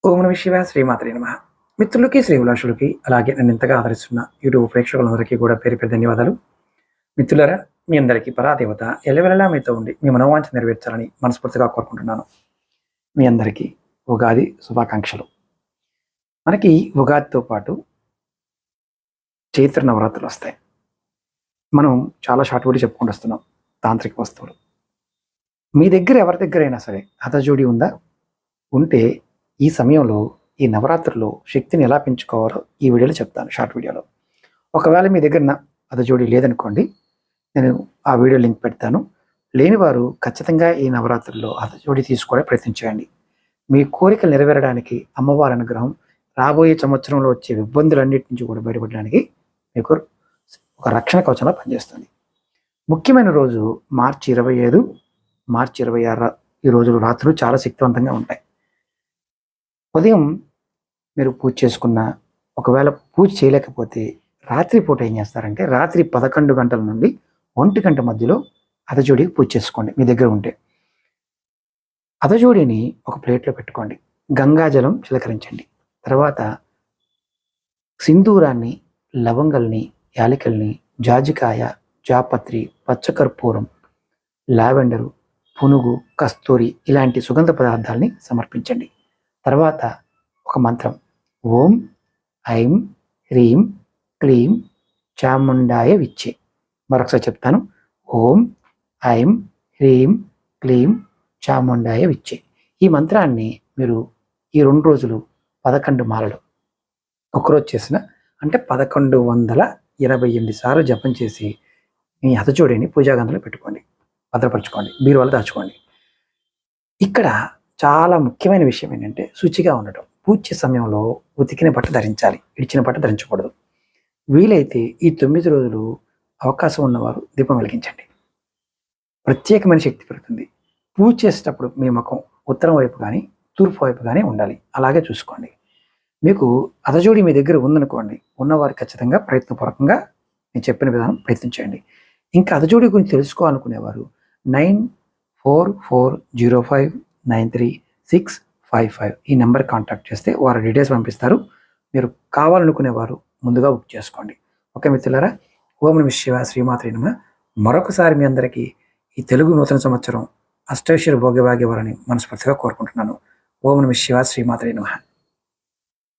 ఓం నమః శివాయ శ్రీమాత్రే నమః. మిత్రులకి శ్రీభిలాషులకి అలాగే నన్ను ఇంతగా ఆదరిస్తున్న యూట్యూబ్ ప్రేక్షకులందరికీ కూడా పేరు పేరు ధన్యవాదాలు. మిత్రులారా, మీ అందరికీ పరాదేవత ఎల్లవెల్లలా మీతో ఉండి మీ మనోవాంఛ నెరవేర్చాలని మనస్ఫూర్తిగా కోరుకుంటున్నాను. మీ అందరికీ ఉగాది శుభాకాంక్షలు. మనకి ఉగాదితో పాటు చైత్ర నవరాత్రులు వస్తాయి. మనం చాలా షార్ట్ వీడియో చెప్పుకుంటూ వస్తున్నాం తాంత్రిక వస్తువులు. మీ దగ్గర ఎవరి దగ్గర అయినా సరే హతజోడి ఉందా? ఉంటే ఈ సమయంలో ఈ నవరాత్రుల్లో శక్తిని ఎలా పెంచుకోవాలో ఈ వీడియోలో చెప్తాను, షార్ట్ వీడియోలో. ఒకవేళ మీ దగ్గర హతజోడి లేదనుకోండి, నేను ఆ వీడియో లింక్ పెడతాను. లేనివారు ఖచ్చితంగా ఈ నవరాత్రుల్లో హతజోడి తీసుకోవడం ప్రయత్నించండి. మీ కోరికలు నెరవేరడానికి అమ్మవారి అనుగ్రహం, రాబోయే సంవత్సరంలో వచ్చే ఇబ్బందులన్నిటి నుంచి కూడా బయటపడడానికి మీకు ఒక రక్షణ కవచంలా పనిచేస్తుంది. ముఖ్యమైన రోజు మార్చి 25, మార్చి 26 ఈ రోజులు రాత్రులు చాలా శక్తివంతంగా ఉంటాయి. ఉదయం మీరు పూజ చేసుకున్న, ఒకవేళ పూజ చేయలేకపోతే రాత్రి పూట ఏం చేస్తారంటే రాత్రి 11 గంటల నుండి 1 గంట మధ్యలో హతజోడికి పూజ చేసుకోండి. మీ దగ్గర ఉంటే హతజోడిని ఒక ప్లేట్లో పెట్టుకోండి, గంగాజలం చిలకరించండి. తర్వాత సింధూరాన్ని, లవంగల్ని, యాలకుల్ని, జాజికాయ, జాపత్రి, పచ్చకర్పూరం, లావెండరు, పునుగు, కస్తూరి ఇలాంటి సుగంధ పదార్థాలని సమర్పించండి. తర్వాత ఒక మంత్రం, ఓం ఐం హ్రీం క్లీం చాముండాయ విచ్చే. మరొకసారి చెప్తాను, ఓం ఐం హ్రీం క్లీం చాముండాయ విచ్చే. ఈ మంత్రాన్ని మీరు ఈ 2 రోజులు 11 మాలలు ఒకరోజు చేసిన అంటే 1128 సార్లు జపం చేసి మీ హతజోడిని పూజాగంధంలో పెట్టుకోండి, భద్రపరచుకోండి, బీరువాలో దాచుకోండి. ఇక్కడ చాలా ముఖ్యమైన విషయం ఏంటంటే శుచిగా ఉండటం. పూజ సమయంలో ఉతికిన బట్ట ధరించాలి, ఇడిచిన బట్ట ధరించకూడదు. వీలైతే ఈ 9 రోజులు అవకాశం ఉన్నవారు దీపం వెలిగించండి. ప్రత్యేకమైన శక్తి పెరుగుతుంది. పూజ చేసేటప్పుడు మీ ముఖం ఉత్తరం వైపు కానీ తూర్పు వైపు కానీ ఉండాలి, అలాగే చూసుకోండి. మీకు హతజోడి మీ దగ్గర ఉందనుకోండి, ఉన్నవారు ఖచ్చితంగా ప్రయత్నపూర్వకంగా నేను చెప్పిన విధానం ప్రయత్నించండి. ఇంకా హతజోడి గురించి తెలుసుకోవాలనుకునేవారు 9440593655 ఈ నెంబర్ కాంటాక్ట్ చేస్తే వారు డీటెయిల్స్ పంపిస్తారు. మీరు కావాలనుకునేవారు ముందుగా బుక్ చేసుకోండి. ఓకే మిత్రులారా, ఓం నమః శివాయ శ్రీమాత్రే నమః. మరొకసారి మీ అందరికీ ఈ తెలుగు నూతన సంవత్సరం అష్టైశ్వర్య భోగ్యభాగ్యవరని మనస్ఫూర్తిగా కోరుకుంటున్నాను. ఓం నమః శివాయ శ్రీమాత్రే నమః.